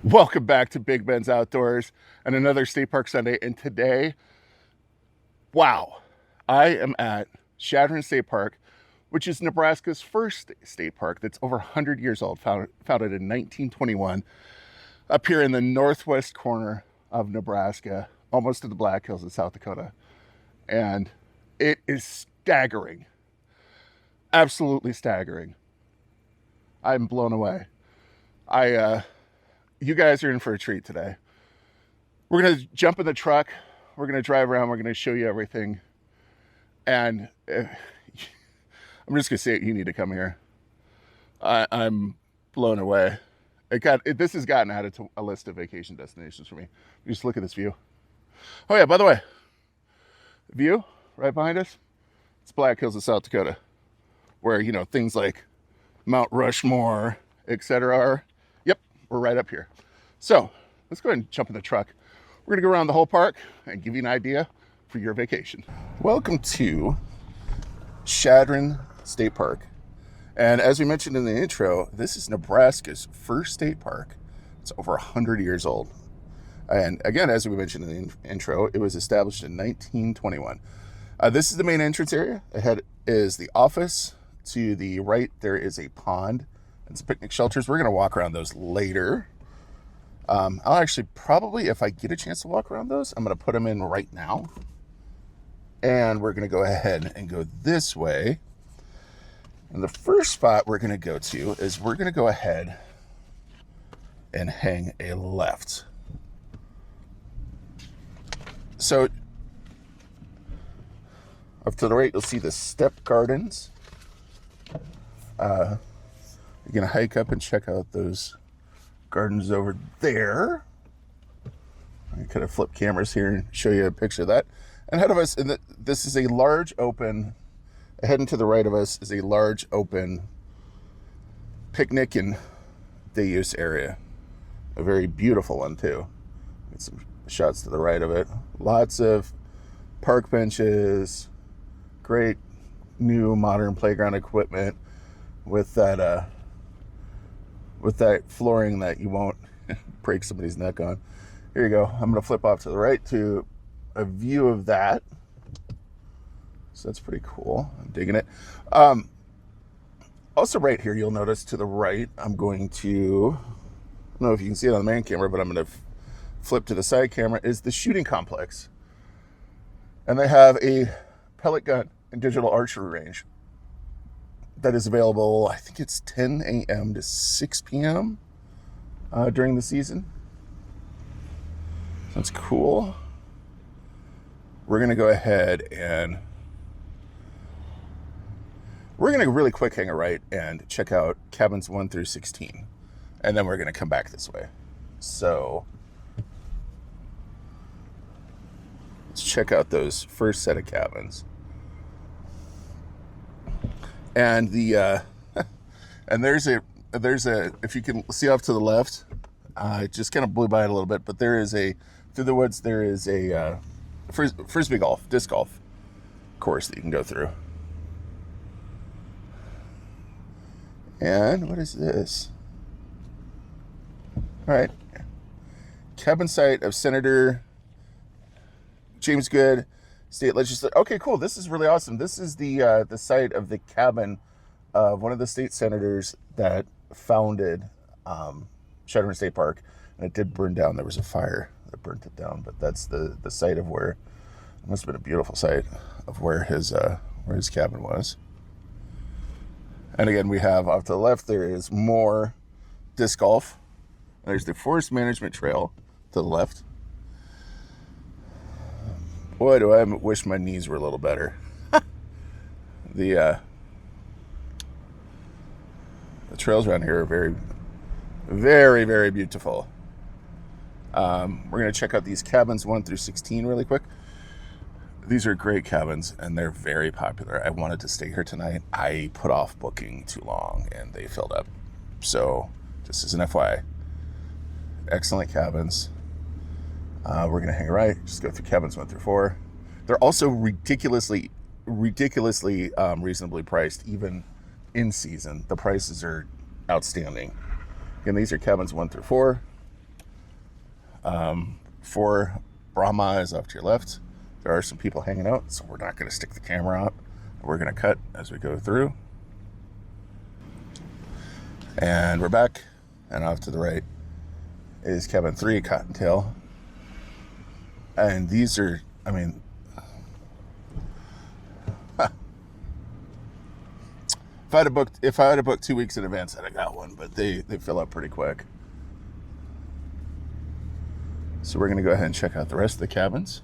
Welcome back to Big Ben's Outdoors and another State Park Sunday. And today, wow, I am at Chadron State Park, which is Nebraska's first state park that's over 100 years old, founded in 1921, up here in the northwest corner of Nebraska, almost to the Black Hills of South Dakota. And it is staggering, absolutely staggering. I'm blown away. You guys are in for a treat today. We're going to jump in the truck. We're going to drive around. We're going to show you everything. And I'm just going to say it, you need to come here. I'm blown away. This has gotten added to a list of vacation destinations for me. Just look at this view. Oh yeah, by the way, the view right behind us, it's Black Hills of South Dakota, where, you know, things like Mount Rushmore, etc. are. Yep, we're right up here. So let's go ahead and jump in the truck. We're gonna go around the whole park and give you an idea for your vacation. Welcome to Chadron State Park. And as we mentioned in the intro, this is Nebraska's first state park. It's over 100 years old. And again, as we mentioned in the intro, it was established in 1921. This is the main entrance area. Ahead is the office. To the right, there is a pond and some picnic shelters. We're going to walk around those later. I'll actually probably, if I get a chance to walk around those, I'm going to put them in right now. And we're going to go ahead and go this way. And the first spot we're going to go to is we're going to go ahead and hang a left. So up to the right, you'll see the step gardens. You're going to hike up and check out those gardens over there. I kind of flip cameras here and show you a picture of that. And ahead of us, this is a large open, ahead and to the right of us is a large open picnic and day use area. A very beautiful one too. Get some shots to the right of it. Lots of park benches, great new modern playground equipment with that flooring that you won't break somebody's neck on. Here you go. I'm going to flip off to the right to a view of that. So that's pretty cool. I'm digging it. Also right here, you'll notice to the right, I'm going to, I don't know if you can see it on the main camera, but I'm going to flip to the side camera, is the shooting complex. And they have a pellet gun and digital archery range that is available. I think it's 10 a.m. to 6 p.m. During the season. That's cool. We're going to go ahead and we're going to really quick hang a right and check out cabins 1 through 16. And then we're going to come back this way. So let's check out those first set of cabins. And and there's a if you can see off to the left, it just kind of blew by it a little bit, but there is through the woods there is a frisbee golf, disc golf course that you can go through. And what is this? All right, cabin site of Senator James Good, state legislature. Okay, cool. This is really awesome. This is the site of the cabin of one of the state senators that founded Chadron State Park, and it did burn down. There was a fire that burnt it down, but that's the site of where, it must have been a beautiful site of where his cabin was. And again, we have off to the left, there is more disc golf. There's the forest management trail to the left. Boy, do I wish my knees were a little better. The trails around here are very, very, very beautiful. We're going to check out these cabins 1 through 16 really quick. These are great cabins, and they're very popular. I wanted to stay here tonight. I put off booking too long, and they filled up. So, just as an FYI, excellent cabins. We're going to hang right, just go through cabins 1 through 4. They're also ridiculously reasonably priced, even in season. The prices are outstanding. Again, these are cabins 1 through 4. For Brahma is off to your left. There are some people hanging out, so we're not going to stick the camera out. We're going to cut as we go through. And we're back, and off to the right is cabin 3, Cottontail. And these are, I mean, if I had a booked 2 weeks in advance, I'd have got one, but they fill up pretty quick. So we're going to go ahead and check out the rest of the cabins.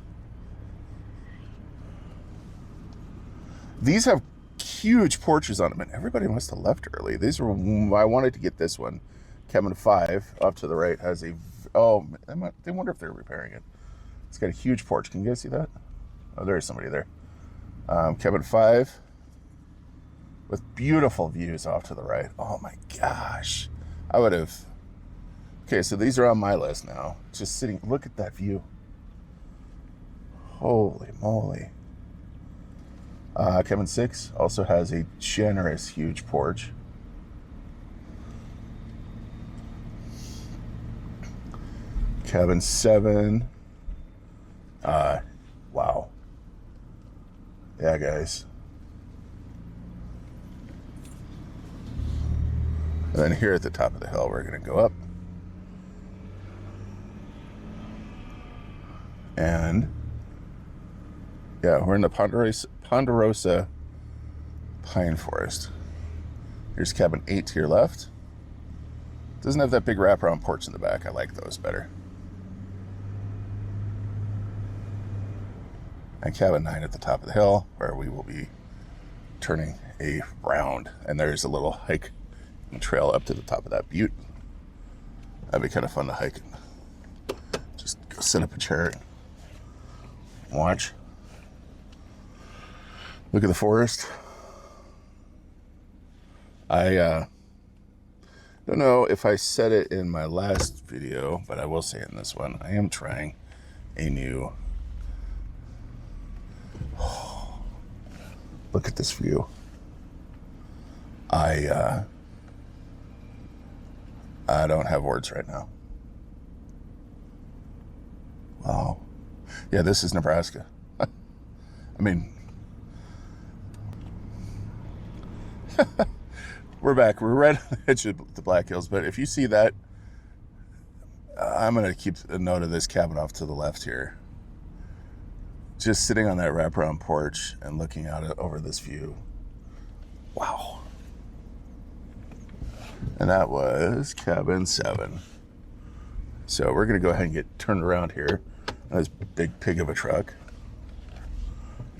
These have huge porches on them, and everybody must have left early. These were, I wanted to get this one. Cabin 5, off to the right, has a, oh, they wonder if they're repairing it. It's got a huge porch. Can you guys see that? Oh, there's somebody there. Cabin 5, with beautiful views off to the right. Oh my gosh. I would have, okay, so these are on my list now. Just sitting, look at that view. Holy moly. Cabin 6 also has a generous, huge porch. Cabin 7. Wow. Yeah, guys. And then here at the top of the hill, we're going to go up. And yeah, we're in the Ponderosa Pine Forest. Here's cabin 8 to your left. Doesn't have that big wraparound porch in the back. I like those better. And cabin 9 at the top of the hill, where we will be turning a round. And there's a little hike and trail up to the top of that butte. That'd be kind of fun to hike. Just go set up a chair and watch. Look at the forest. I don't know if I said it in my last video, but I will say it in this one. I am trying a new... Look at this view. I don't have words right now. Wow. Yeah, this is Nebraska. I mean, we're back. We're right on the edge of the Black Hills, but if you see that, I'm going to keep a note of this cabin off to the left here. Just sitting on that wraparound porch and looking out over this view. Wow. And that was cabin 7. So we're going to go ahead and get turned around here. This big pig of a truck.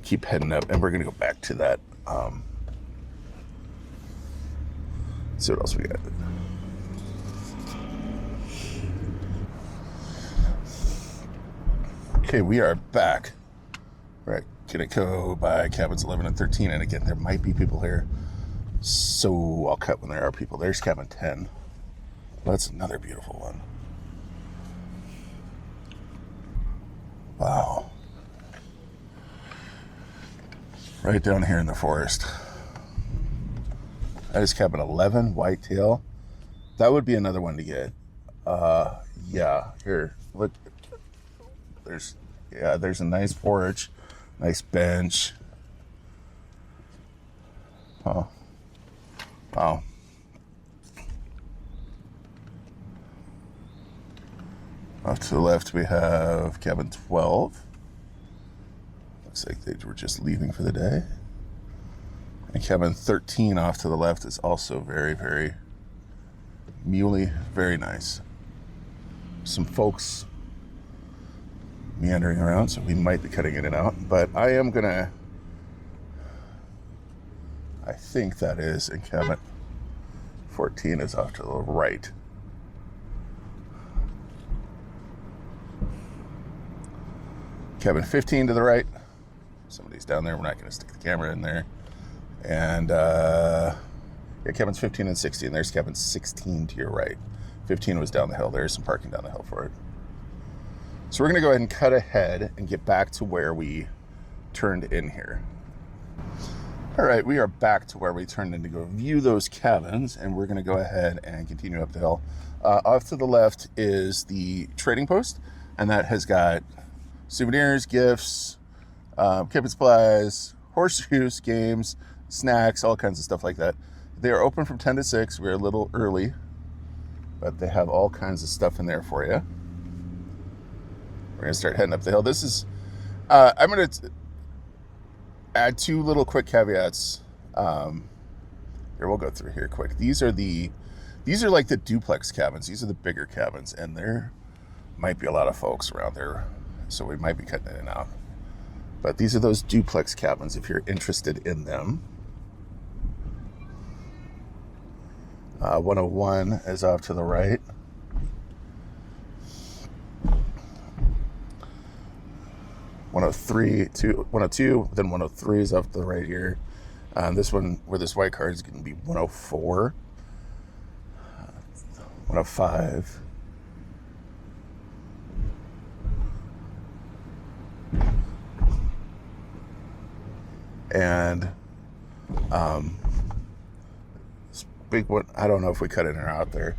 Keep heading up, and we're going to go back to that. See what else we got. Okay, we are back. We're going to go by cabins 11 and 13, and again, there might be people here, so I'll cut when there are people. There's cabin 10. Well, that's another beautiful one. Wow. Right down here in the forest. That is cabin 11, whitetail. That would be another one to get. Yeah, here, look. There's a nice porch, nice bench. Oh, wow. Off to the left, we have cabin 12. Looks like they were just leaving for the day. And cabin 13 off to the left is also very, very muley, very nice. Some folks meandering around, so we might be cutting in and out, but I am gonna, I think that is in cabin 14 is off to the right. Cabin 15 to the right. Somebody's down there. We're not going to stick the camera in there. And yeah, cabins 15 and 16. There's cabin 16 to your right. 15 was down the hill. There's some parking down the hill for it. So we're going to go ahead and cut ahead and get back to where we turned in here. All right, we are back to where we turned in to go view those cabins, and we're going to go ahead and continue up the hill. Off to the left is the trading post. And that has got souvenirs, gifts, camping supplies, horseshoes, games, snacks, all kinds of stuff like that. They are open from 10 to 6. We're a little early, but they have all kinds of stuff in there for you. We're going to start heading up the hill. This is, I'm going to add 2 little quick caveats. Here, we'll go through here quick. These are like the duplex cabins. These are the bigger cabins, and there might be a lot of folks around there, so we might be cutting in and out. But these are those duplex cabins if you're interested in them. 101 is off to the right. 102, then 103 is off to the right here. This one, where this white car is going to be 104, 105. And this big one, I don't know if we cut in or out there.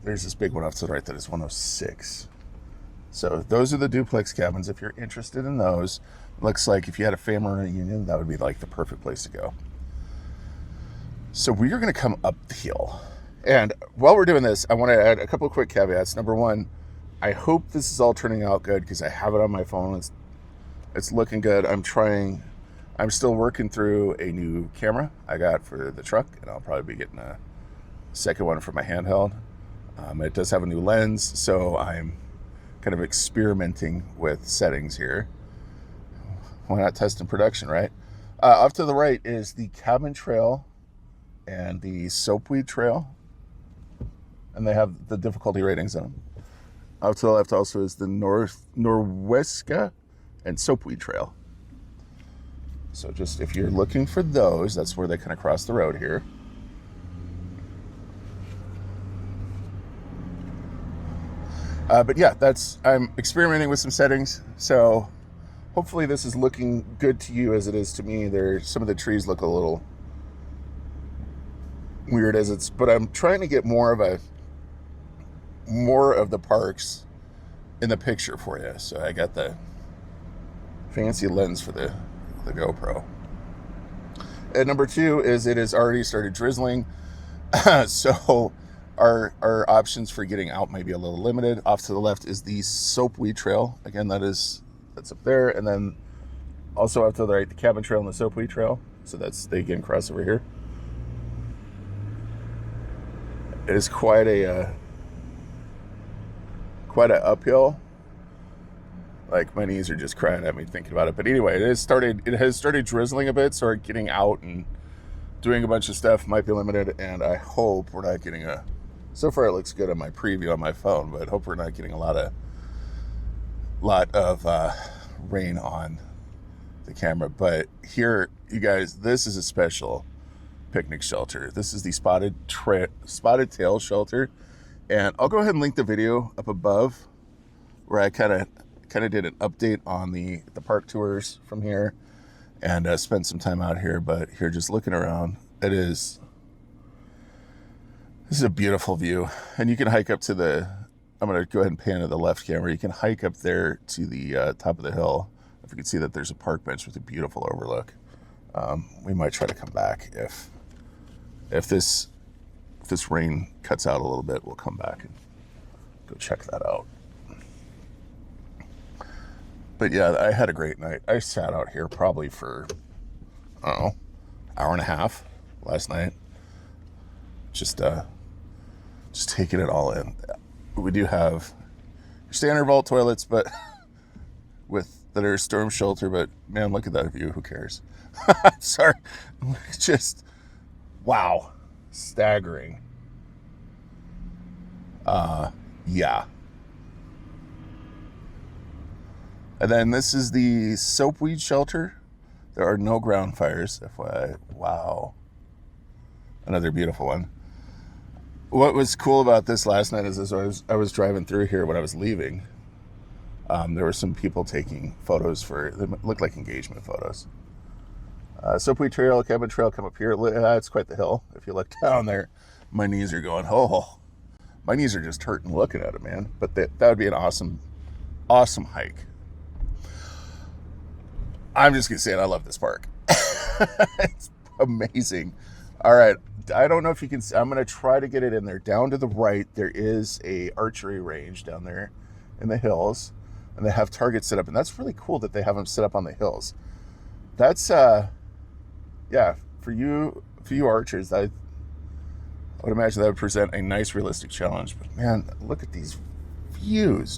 There's this big one off to the right that is 106. So those are the duplex cabins. If you're interested in those, looks like if you had a family reunion, that would be like the perfect place to go. So we are going to come up the hill. And while we're doing this, I want to add a couple of quick caveats. Number one, I hope this is all turning out good because I have it on my phone. It's looking good. I'm still working through a new camera I got for the truck, and I'll probably be getting a second one for my handheld. It does have a new lens, so I'm kind of experimenting with settings here. Why not test in production, right? Off to the right is the Cabin Trail and the Soapweed Trail, and they have the difficulty ratings on them. Off to the left also is the Norweska and Soapweed Trail. So just if you're looking for those, that's where they kind of cross the road here. But yeah, I'm experimenting with some settings. So hopefully this is looking good to you as it is to me. Some of the trees look a little weird but I'm trying to get more of the parks in the picture for you. So I got the fancy lens for the GoPro. And number 2 is it has already started drizzling. So our options for getting out might be a little limited. Off to the left is the Soapweed Trail. Again, that's up there. And then also off to the right, the Cabin Trail and the Soapweed Trail. So they again cross over here. It is quite a uphill. Like my knees are just crying at me thinking about it. But anyway, it has started drizzling a bit, so getting out and doing a bunch of stuff might be limited, and I hope we're not getting so far it looks good on my preview on my phone, but I hope we're not getting a lot of rain on the camera. But here, you guys, this is a special picnic shelter. This is the Spotted Tail shelter, and I'll go ahead and link the video up above where I kind of did an update on the park tours from here and spent some time out here. But here, just looking around, this is a beautiful view, and you can hike up to I'm going to go ahead and pan to the left camera. You can hike up there to the top of the hill. If you can see that there's a park bench with a beautiful overlook. We might try to come back if this rain cuts out a little bit. We'll come back and go check that out. But yeah, I had a great night. I sat out here probably for, I don't know, hour and a half last night. Just taking it all in. We do have your standard vault toilets, but that are storm shelter. But man, look at that view. Who cares? Sorry. Just, wow. Staggering. Yeah. And then this is the Soapweed shelter. There are no ground fires, FYI. Wow. Another beautiful one. What was cool about this last night is as I was driving through here when I was leaving, there were some people taking photos they looked like engagement photos. Soapweed Trail, Cabin Trail, come up here. It's quite the hill. If you look down there, my knees are going, my knees are just hurting looking at it, man. But that would be an awesome awesome hike. I'm just gonna say it. I love this park. It's amazing. All right, I don't know if you can see. I'm gonna try to get it in there. Down to the right, there is a archery range down there in the hills, and they have targets set up, and that's really cool that they have them set up on the hills. That's yeah, for you archers, I would imagine that would present a nice realistic challenge. But man, look at these views.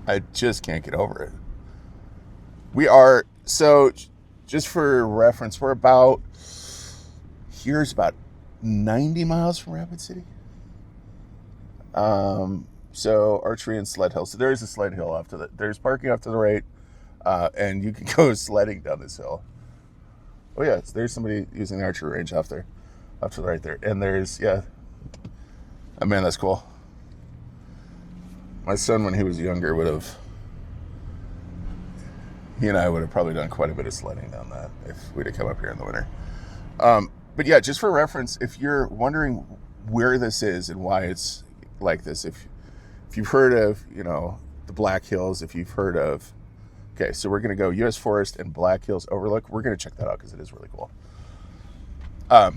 I just can't get over it. We are, so just for reference, we're about 90 miles from Rapid City. So archery and sled hill. So there is a sled hill there's parking off to the right, and you can go sledding down this hill. Oh yeah, there's somebody using the archery range off to the right there. And there's, yeah, oh man, that's cool. My son, when he was younger, he and I would have probably done quite a bit of sledding down that if we'd have come up here in the winter. But yeah, just for reference, if you're wondering where this is and why it's like this, if you've heard of, the Black Hills, if you've heard of, okay, so we're going to go U.S. Forest and Black Hills Overlook. We're going to check that out because it is really cool. We're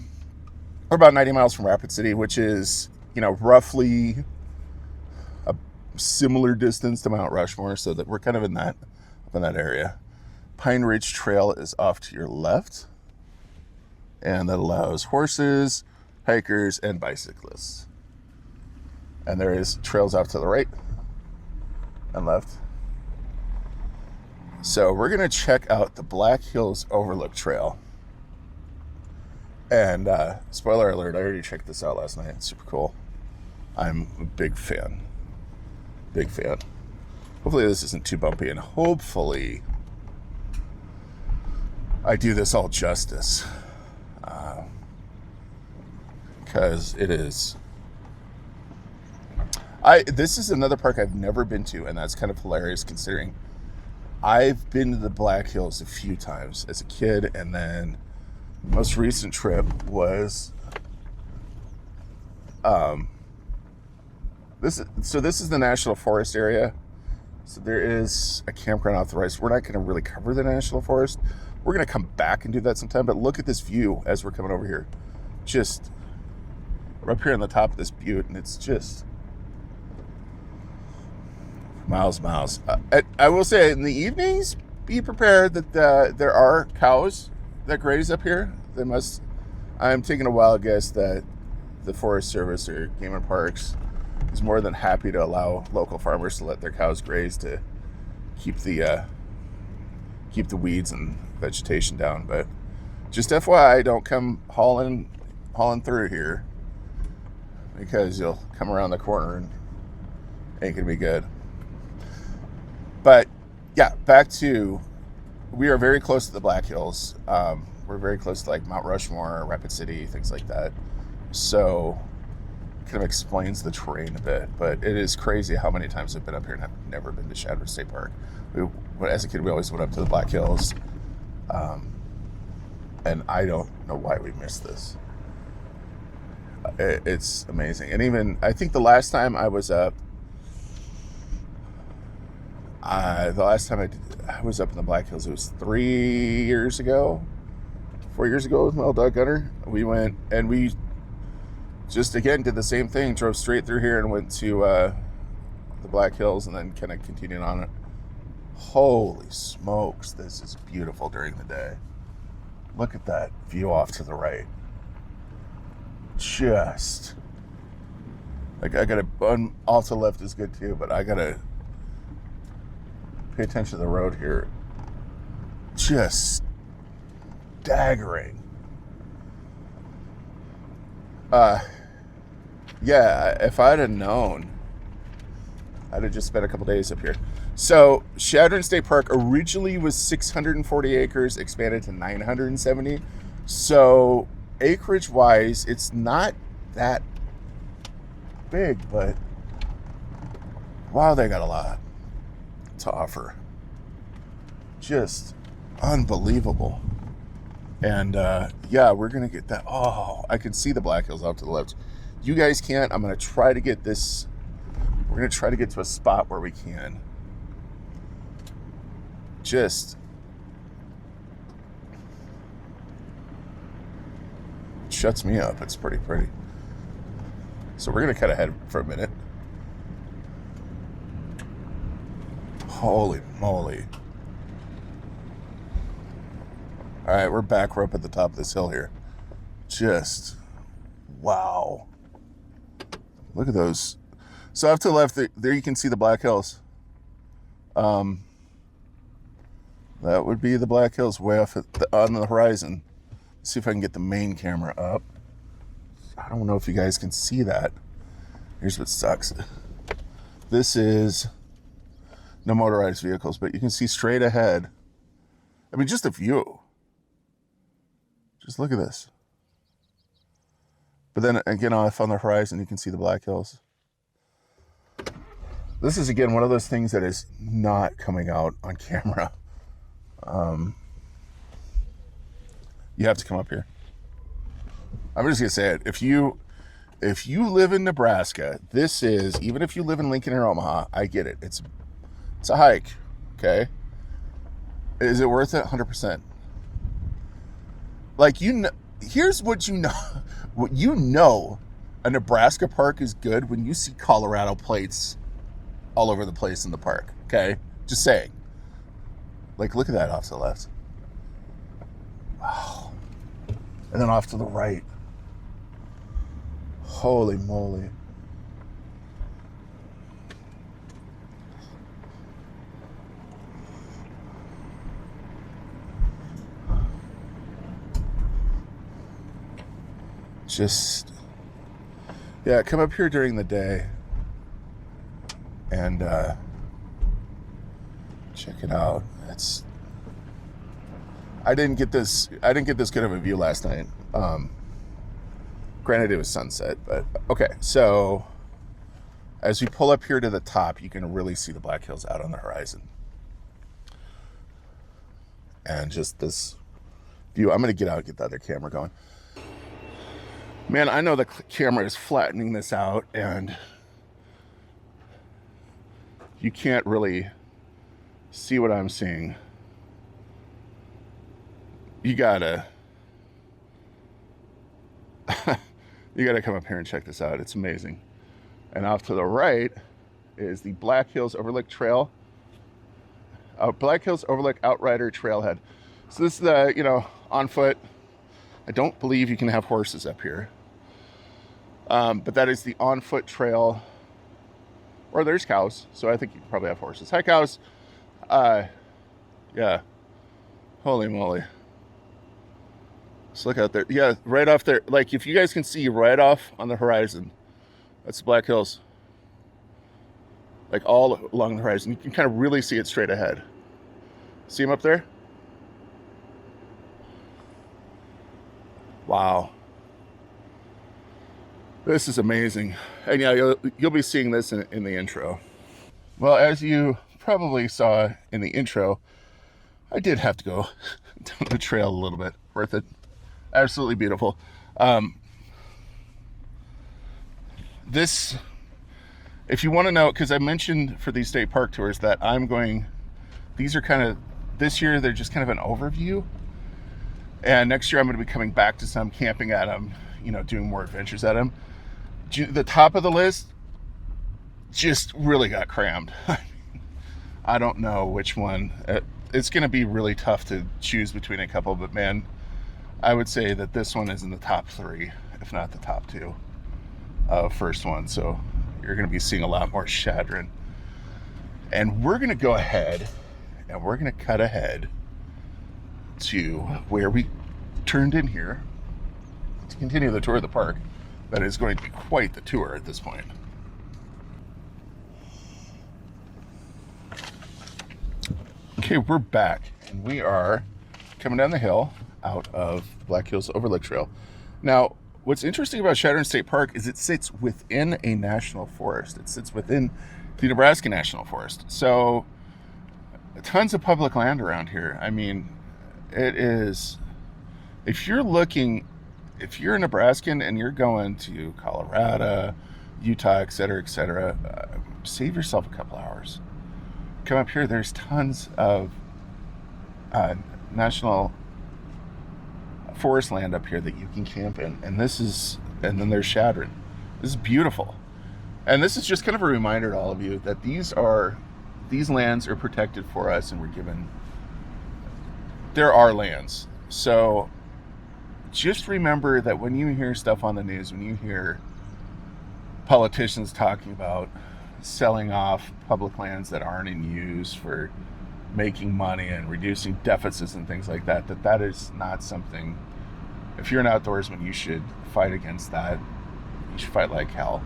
about 90 miles from Rapid City, which is, roughly a similar distance to Mount Rushmore, so that we're kind of in that area. Pine Ridge Trail is off to your left, and that allows horses, hikers, and bicyclists. And there is trails off to the right and left. So we're going to check out the Black Hills Overlook Trail. And spoiler alert, I already checked this out last night. It's super cool. I'm a big fan. Big fan. Hopefully this isn't too bumpy, and hopefully I do this all justice. Because it is. This is another park I've never been to, and that's kind of hilarious considering I've been to the Black Hills a few times as a kid, and then the most recent trip was this is the National Forest area. So there is a campground off the right. So we're not going to really cover the National Forest. We're going to come back and do that sometime. But look at this view as we're coming over here. We're up here on the top of this butte, and it's just miles. I will say, in the evenings, be prepared that there are cows that graze up here. I'm taking a wild guess that the Forest Service or Game and Parks is more than happy to allow local farmers to let their cows graze to keep the weeds and vegetation down. But just FYI, don't come hauling through here, because you'll come around the corner and ain't gonna be good. But yeah, we are very close to the Black Hills. We're very close to like Mount Rushmore, Rapid City, things like that. So kind of explains the terrain a bit, but it is crazy how many times I've been up here and have never been to Chadron State Park. As a kid, we always went up to the Black Hills, and I don't know why we missed this. It's amazing. And even, I think the last time I was up, I was up in the Black Hills, it was 4 years ago with my old dog Gunner. We went and we just again did the same thing, drove straight through here and went to the Black Hills and then kind of continued on it. Holy smokes, this is beautiful during the day. Look at that view off to the right. Just like I gotta, off to the left is good too, but I gotta pay attention to the road here. Just staggering. Yeah, if I'd have known, I'd have just spent a couple days up here. So Chadron State Park originally was 640 acres, expanded to 970. So acreage wise, it's not that big, but wow, they got a lot to offer. Just unbelievable. And yeah, we're gonna get that. Oh, I can see the Black Hills off to the left. you guys can't, I'm going to try to get this. We're going to try to get to a spot where we can just shuts me up. It's pretty pretty. So we're going to cut ahead for a minute. Holy moly. All right, we're back. We're up at the top of this hill here. Just, wow. Look at those. So off to the left, there you can see the Black Hills. That would be the Black Hills way off on the horizon. Let's see if I can get the main camera up. I don't know if you guys can see that. Here's what sucks. This is no motorized vehicles, but you can see straight ahead. I mean, just a view. Just look at this. But then again, off on the horizon, you can see the Black Hills. This is, again, one of those things that is not coming out on camera. You have to come up here. I'm just going to say it. If you live in Nebraska, this is, even if you live in Lincoln or Omaha, I get it. It's a hike, okay? Is it worth it? 100%. Like, here's what you know. What you know, a Nebraska park is good when you see Colorado plates all over the place in the park, okay? Just saying. Like, look at that off to the left. Wow. And then off to the right. Holy moly. Just, yeah, come up here during the day and check it out. I didn't get this good of a view last night. Granted, it was sunset, but okay. So as we pull up here to the top, you can really see the Black Hills out on the horizon. And just this view. I'm going to get out and get the other camera going. Man, I know the camera is flattening this out, and you can't really see what I'm seeing. You gotta come up here and check this out. It's amazing. And off to the right is the Black Hills Overlook Trail. Black Hills Overlook Outrider Trailhead. So this is the, on foot. I don't believe you can have horses up here. But that is the on foot trail. Or there's cows. So I think you can probably have horses. Hi, cows. Yeah. Holy moly. Let's look out there. Yeah, right off there. Like, if you guys can see right off on the horizon, that's the Black Hills. Like, all along the horizon. You can kind of really see it straight ahead. See them up there? Wow. This is amazing. And yeah, you'll be seeing this in the intro. Well, as you probably saw in the intro, I did have to go down the trail a little bit. Worth it. Absolutely beautiful. This, if you want to know, because I mentioned for these state park tours that these are kind of, this year they're just kind of an overview. And next year I'm going to be coming back to some, camping at them, doing more adventures at them. The top of the list just really got crammed. I don't know which one. It's going to be really tough to choose between a couple, but man, I would say that this one is in the top 3, if not the top 2 first one. So you're going to be seeing a lot more Chadron. And we're going to go ahead and we're going to cut ahead to where we turned in here to continue the tour of the park. That is going to be quite the tour at this point. Okay, we're back, and we are coming down the hill out of Black Hills Overlook Trail. Now, what's interesting about Chadron State Park is it sits within a national forest. It sits within the Nebraska National Forest. So, tons of public land around here. I mean, it is, if you're looking if you're a Nebraskan and you're going to Colorado, Utah, etc., save yourself a couple hours. Come up here. There's tons of national forest land up here that you can camp in, and then there's Chadron. This is beautiful, and this is just kind of a reminder to all of you that these lands are protected for us, and they're our lands. So just remember that when you hear stuff on the news, when you hear politicians talking about selling off public lands that aren't in use for making money and reducing deficits and things like that, that is not something, if you're an outdoorsman, you should fight against that. You should fight like hell.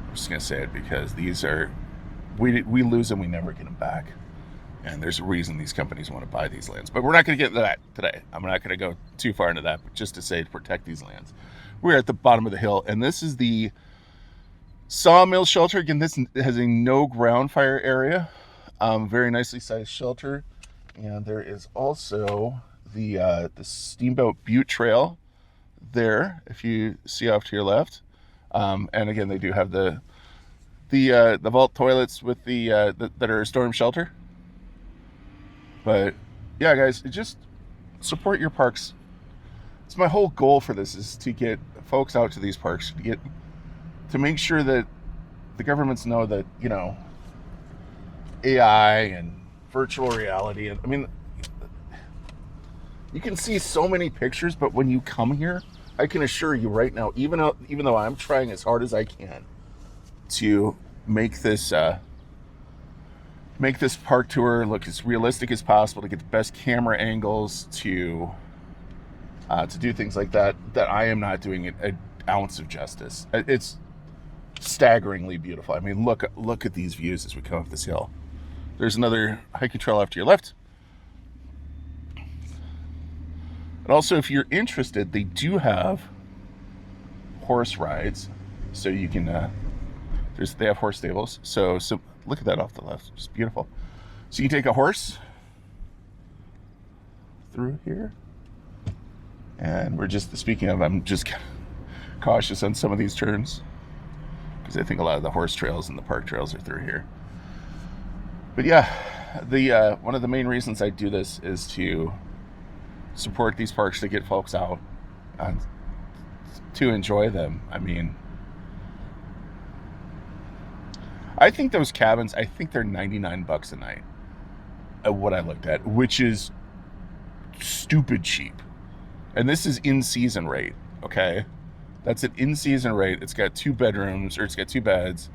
I'm just going to say it because we lose them, we never get them back. And there's a reason these companies want to buy these lands. But we're not going to get into that today. I'm not going to go too far into that, but just to say to protect these lands. We're at the bottom of the hill, and this is the sawmill shelter. Again, this has a no ground fire area. Very nicely sized shelter. And there is also the Steamboat Butte Trail there, if you see off to your left. And again, they do have the vault toilets with that are a storm shelter. But yeah, guys, just support your parks. It's my whole goal for this, is to get folks out to these parks, to make sure that the governments know that, AI and virtual reality, and I mean, you can see so many pictures, but when you come here, I can assure you right now, even though I'm trying as hard as I can to make this park tour look as realistic as possible, to get the best camera angles, to do things like that I am not doing it an ounce of justice. It's staggeringly beautiful. I mean, look at these views as we come up this hill. There's another hiking trail off to your left. And also, if you're interested, they do have horse rides, so you can they have horse stables. So look at that off the left, just beautiful. So you can take a horse through here, and I'm just cautious on some of these turns because I think a lot of the horse trails and the park trails are through here. But yeah, one of the main reasons I do this is to support these parks, to get folks out and to enjoy them. I mean, I think those cabins, they're $99 a night at what I looked at, which is stupid cheap. And this is in-season rate, okay? That's an in-season rate. It's got 2 bedrooms, or it's got 2 beds.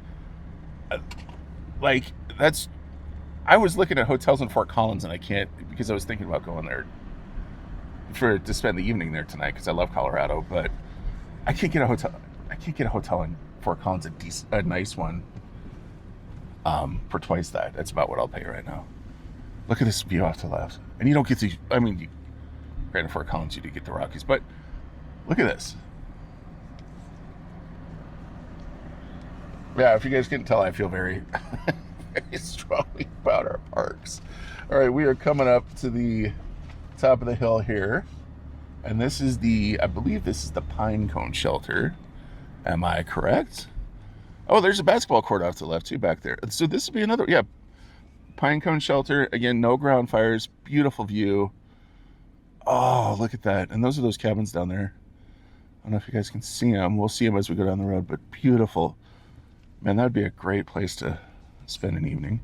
I was looking at hotels in Fort Collins, and I can't, because I was thinking about going there to spend the evening there tonight, because I love Colorado, but I can't get a hotel in Fort Collins, a nice one, for twice that. That's about what I'll pay right now. Look at this view off to the left. And you don't get to, granted, Fort Collins, you do get the Rockies, but look at this. Yeah, if you guys can tell, I feel very, very strongly about our parks. All right, we are coming up to the top of the hill here, and this is I believe this is the Pine Cone Shelter. Am I correct? Oh, there's a basketball court off to the left too back there. So this would be another, Pine Cone Shelter. Again, no ground fires, beautiful view. Oh, look at that. And those are those cabins down there. I don't know if you guys can see them. We'll see them as we go down the road, but beautiful. Man, that would be a great place to spend an evening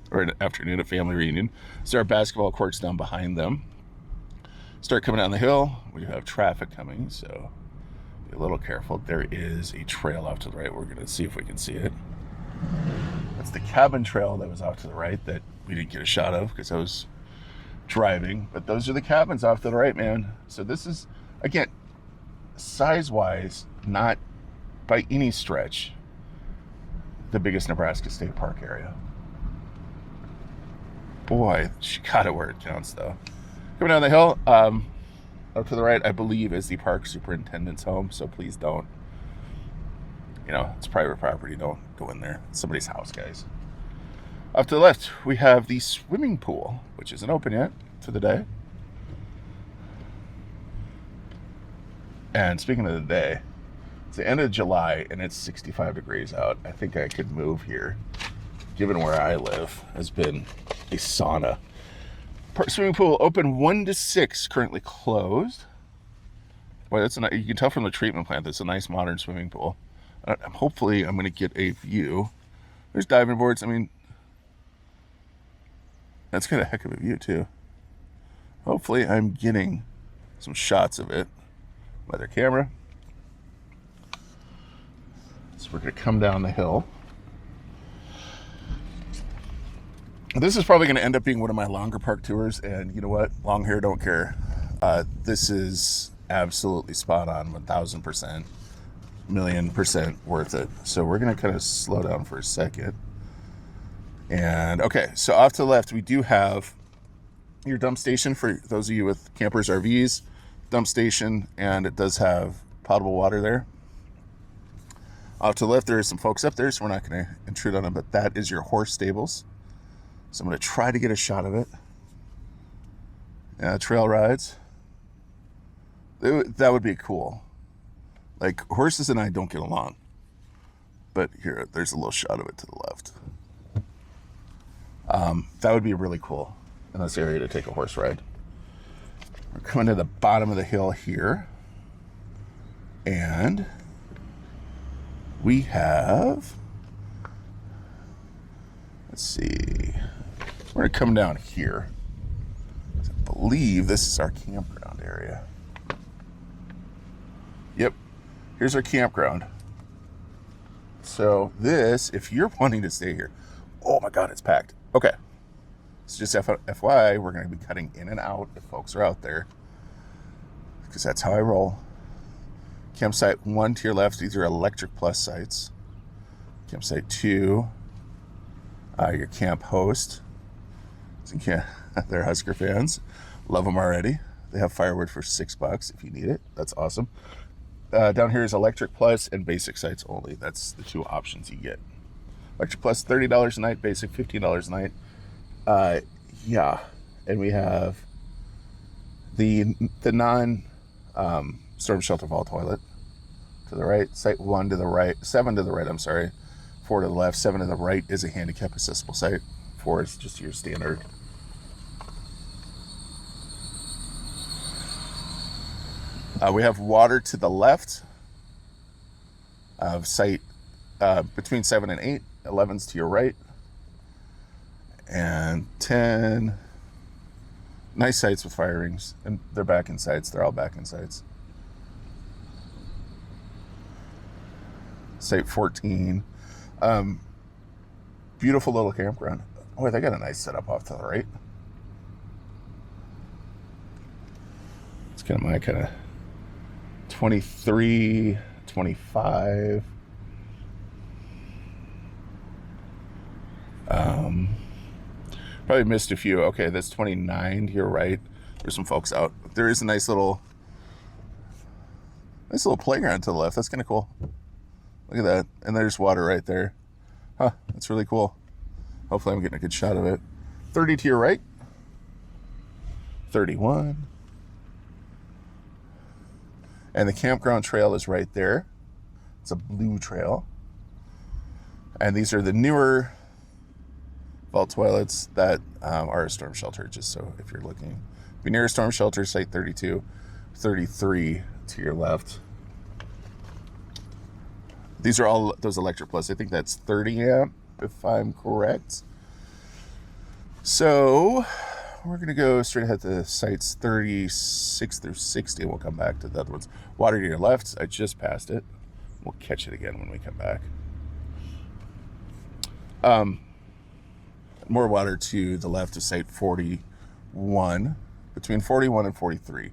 or an afternoon, a family reunion. So our basketball court's down behind them. Start coming down the hill. We have traffic coming, so be a little careful. There is a trail off to the right. We're going to see if we can see it. That's the cabin trail that was off to the right that we didn't get a shot of because I was driving. But those are the cabins off to the right, man. So this is, again, size-wise, not by any stretch the biggest Nebraska State Park area. Boy, she got it where it counts, though. Coming down the hill, up to the right, I believe, is the park superintendent's home, so please don't. It's private property. Don't go in there. It's somebody's house, guys. Up to the left, we have the swimming pool, which isn't open yet for the day. And speaking of the day, it's the end of July and it's 65 degrees out. I think I could move here, given where I live has been a sauna. Swimming pool open 1 to 6, currently closed. Boy, that's you can tell from the treatment plant that's a nice modern swimming pool. Hopefully I'm going to get a view. There's diving boards. I mean, that's got a heck of a view too. Hopefully I'm getting some shots of it. Weather camera. So we're going to come down the hill. This is probably going to end up being one of my longer park tours, and you know what? Long hair don't care. This is absolutely spot on, 1,000%, million% worth it. So we're going to kind of slow down for a second. And okay, so off to the left, we do have your dump station for those of you with campers, RVs, dump station, and it does have potable water there. Off to the left, there are some folks up there, so we're not going to intrude on them, but that is your horse stables. So I'm going to try to get a shot of it. Yeah, trail rides. That would be cool. Like, horses and I don't get along. But here, there's a little shot of it to the left. That would be really cool in this area to take a horse ride. We're coming to the bottom of the hill here. And we have, let's see, we're going to come down here. I believe this is our campground area. Yep, here's our campground. So this, if you're wanting to stay here, oh my God, it's packed. Okay, so just FYI, we're going to be cutting in and out if folks are out there, because that's how I roll. Campsite 1 to your left, these are Electric Plus sites. Campsite 2, your camp host. They're Husker fans. Love them already. They have firewood for $6 if you need it. That's awesome. Down here is Electric Plus and Basic sites only. That's the two options you get. Electric Plus, $30 a night. Basic, $15 a night. Yeah. And we have the non storm shelter vault toilet to the right. Site 1 to the right. 7 to the right, I'm sorry. 4 to the left. 7 to the right is a handicap accessible site. 4 is just your standard. We have water to the left of site between 7 and 8. 11's to your right. And 10, nice sites with fire rings. And they're back in sites. They're all back in sites. Site 14. Beautiful little campground. Oh, they got a nice setup off to the right. It's kind of my kind of 23, 25. Probably missed a few. Okay, that's 29 to your right. There's some folks out. There is a nice little playground to the left. That's kind of cool. Look at that. And there's water right there. Huh, that's really cool. Hopefully I'm getting a good shot of it. 30 to your right. 31. And the campground trail is right there. It's a blue trail. And these are the newer vault toilets that are a storm shelter, just so if you're looking. Be near a storm shelter, site 32, 33 to your left. These are all those Electric Plus. I think that's 30 amp, if I'm correct. So we're going to go straight ahead to sites 36 through 60. We'll come back to the other ones. Water to your left. I just passed it. We'll catch it again when we come back. More water to the left of site 41, between 41 and 43.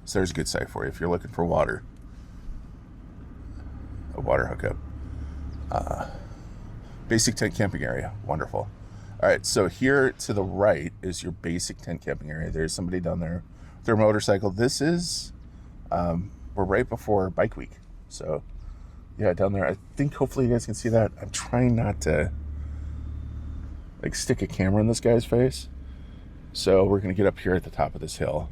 So there's a good site for you if you're looking for water. A water hookup. Basic tent camping area. Wonderful. All right, so here to the right is your basic tent camping area. There's somebody down there with their motorcycle. This is, we're right before Bike Week. So, yeah, down there. I think hopefully you guys can see that. I'm trying not to like stick a camera in this guy's face. So we're going to get up here at the top of this hill.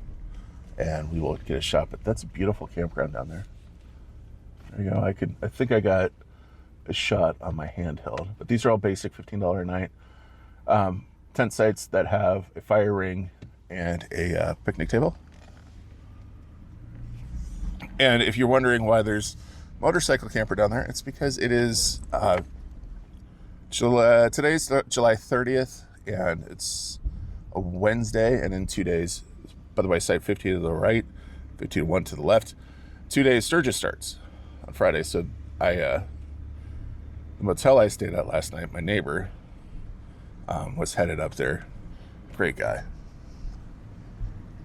and we will get a shot. But that's a beautiful campground down there. There you go. I think I got a shot on my handheld, but these are all basic $15 a night tent sites that have a fire ring and a picnic table. And if you're wondering why there's motorcycle camper down there, it's because it is today's July 30th, and it's a Wednesday, and in 2 days, by the way, site 50 to the right, 51 to the left, 2 days Sturgis starts on Friday. So the motel I stayed at last night, my neighbor was headed up there. Great guy.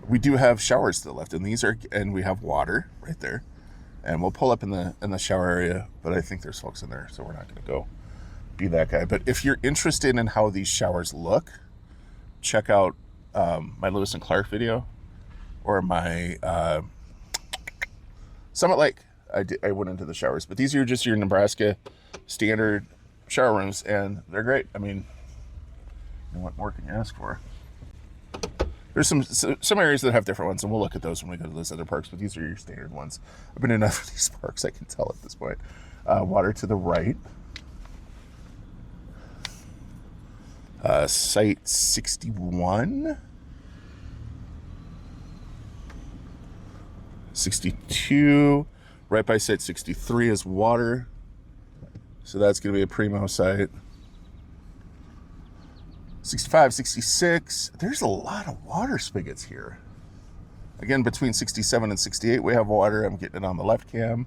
We do have showers to the left, and we have water right there, and we'll pull up in the shower area, but I think there's folks in there, so we're not going to go be that guy. But if you're interested in how these showers look, check out my Lewis and Clark video, or my Summit Lake. I went into the showers, but these are just your Nebraska standard shower rooms, and they're great. I mean, what more can you ask for? There's some areas that have different ones, and we'll look at those when we go to those other parks, but these are your standard ones. I've been in enough of these parks, I can tell at this point. Water to the right. Site 61. 62. Right by site 63 is water. So that's going to be a primo site. 65, 66. There's a lot of water spigots here. Again, between 67 and 68, we have water. I'm getting it on the left cam.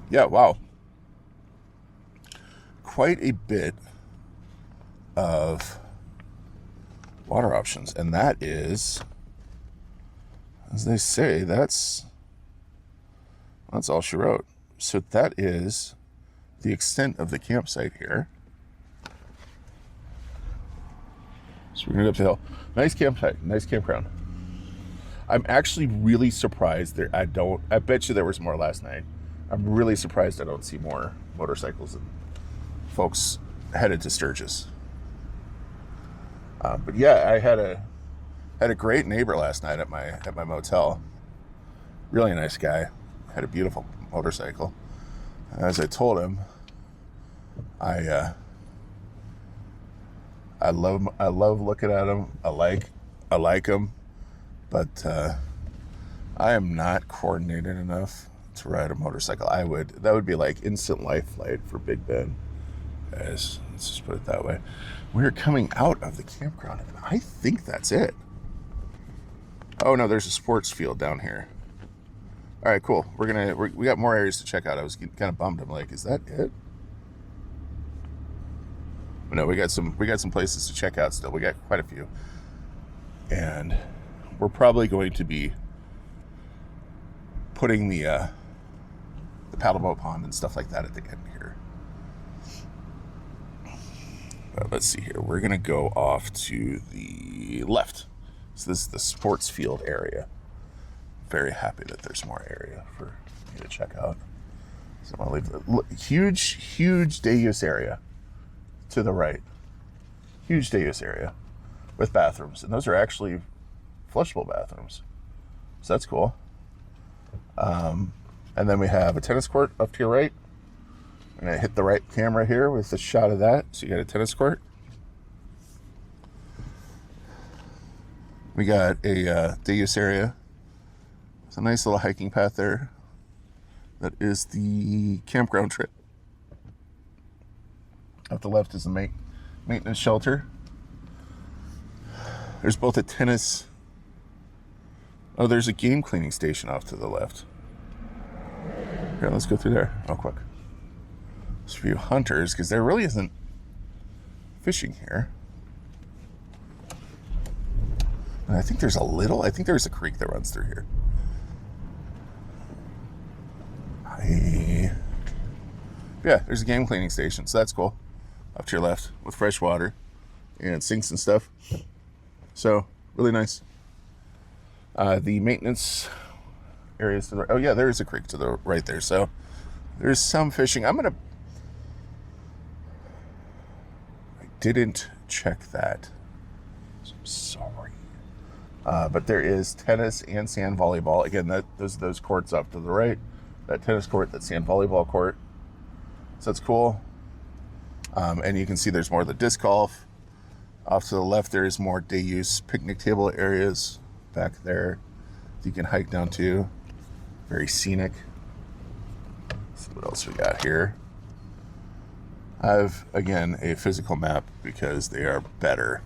Yeah, wow. Quite a bit of water options. And that is, as they say, that's all she wrote. So that is the extent of the campsite here. So we're gonna go up the hill. Nice campsite, nice campground. I'm actually really surprised there. I bet you there was more last night. I'm really surprised I don't see more motorcycles and folks headed to Sturgis. But yeah, I had a great neighbor last night at my motel. Really nice guy. Had a beautiful motorcycle. As I told him, I love looking at him. I like him, but I am not coordinated enough to ride a motorcycle. That would be like instant life flight for Big Ben, guys. Let's just put it that way. We're coming out of the campground, and I think that's it. Oh no, there's a sports field down here. All right, cool. We got more areas to check out. I was kind of bummed. I'm like, is that it? But no, we got some places to check out still. We got quite a few, and we're probably going to be putting the paddleboat pond and stuff like that at the end here. Let's see here. We're gonna go off to the left. So this is the sports field area. Very happy that there's more area for you to check out. So I'll leave the huge day use area to the right. Huge day use area with bathrooms, and those are actually flushable bathrooms. So that's cool. And then we have a tennis court up to your right. I'm gonna hit the right camera here with a shot of that. So you got a tennis court. We got a day use area. It's a nice little hiking path there. That is the campground trip. Up the left is the maintenance shelter. There's both a tennis. Oh, there's a game cleaning station off to the left. Here, let's go through there real quick. There's a few hunters, because there really isn't fishing here. And I think there's a creek that runs through here. Yeah, there's a game cleaning station, so that's cool. Up to your left with fresh water and sinks and stuff. So, really nice. The maintenance areas to the right. Oh yeah, there is a creek to the right there. So, there's some fishing. I didn't check that. So I'm sorry. But there is tennis and sand volleyball. Again, those courts up to the right. That tennis court, that sand volleyball court. So that's cool. And you can see there's more of the disc golf. Off to the left, there is more day use picnic table areas back there you can hike down to. Very scenic. Let's see what else we got here. I have, again, a physical map because they are better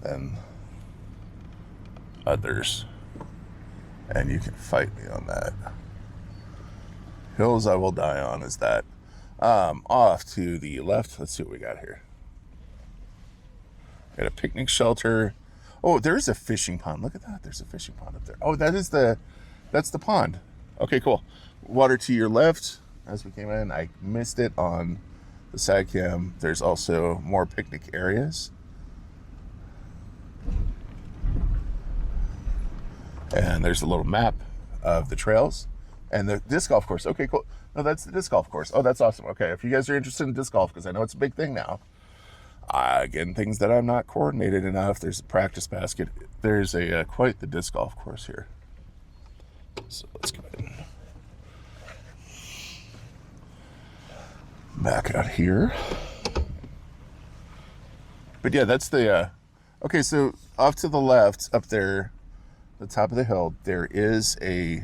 than others. And you can fight me on that. Hills I will die on is that. Off to the left, let's see what we got here. Got a picnic shelter. Oh, there's a fishing pond. Look at that. There's a fishing pond up there. Oh, that's the pond. Okay, cool. Water to your left as we came in. I missed it on the side cam. There's also more picnic areas. And there's a little map of the trails and the disc golf course. Okay, cool. No, that's the disc golf course. Oh, that's awesome. Okay, if you guys are interested in disc golf, because I know it's a big thing now. Again, things that I'm not coordinated enough. There's a practice basket. There's a quite the disc golf course here. So let's go ahead and back out here. But yeah, that's the okay. So off to the left, up there, the top of the hill, there's a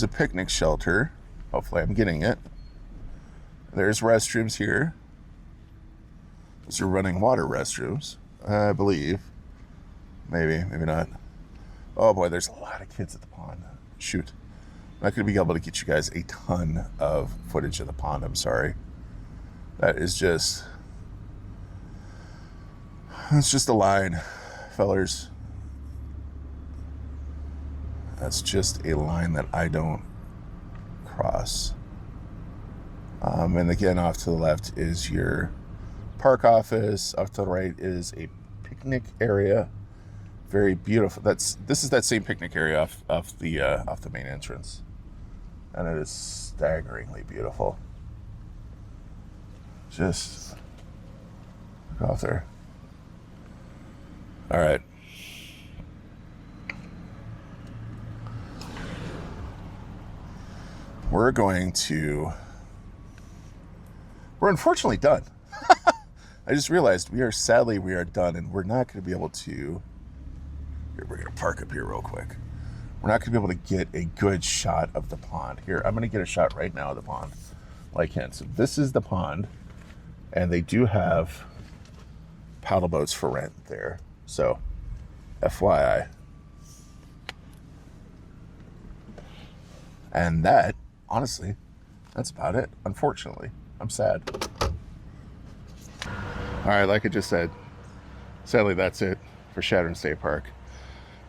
picnic shelter. Hopefully, I'm getting it. There's restrooms here. Those are running water restrooms, I believe. Maybe not. Oh boy, there's a lot of kids at the pond. Shoot. I'm not going to be able to get you guys a ton of footage of the pond, I'm sorry. It's just a line, fellers. That's just a line that I don't cross. And again, off to the left is your park office. Off to the right is a picnic area. Very beautiful. This is that same picnic area off the main entrance, and it is staggeringly beautiful. Just look off there. All right. We're unfortunately done. I just realized we are done, and we're not going to be able to. Here, we're going to park up here real quick. We're not going to be able to get a good shot of the pond. Here, I'm going to get a shot right now of the pond. Like hint. So this is the pond, and they do have paddle boats for rent there. So, FYI. And that, honestly, that's about it. Unfortunately, I'm sad. All right, like I just said, sadly, that's it for Chadron State Park.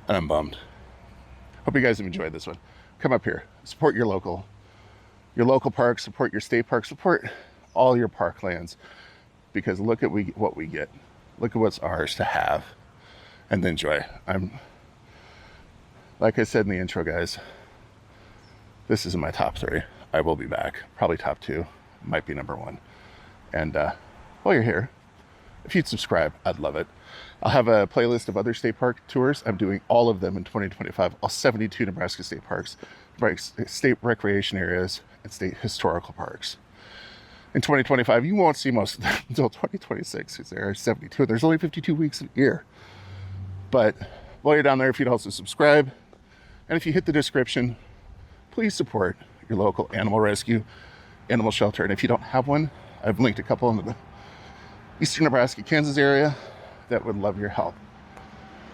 And I'm bummed. Hope you guys have enjoyed this one. Come up here, support your local parks, support your state park, support all your parklands, because look at what we get. Look at what's ours to have and enjoy. Like I said in the intro, guys, this is in my top 3. I will be back. Probably top 2. Might be number 1. And while you're here, if you'd subscribe, I'd love it. I'll have a playlist of other state park tours. I'm doing all of them in 2025. All 72 Nebraska state parks, state recreation areas, and state historical parks. In 2025, you won't see most of them until 2026, because there are 72. There's only 52 weeks a year. But while you're down there, if you'd also subscribe, and if you hit the description, please support your local animal rescue, animal shelter. And if you don't have one, I've linked a couple in the eastern Nebraska, Kansas area that would love your help.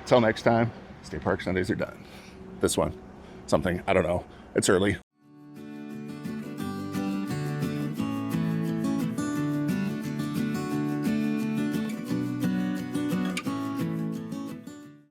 Until next time, State Park Sundays are done. This one, something, I don't know. It's early.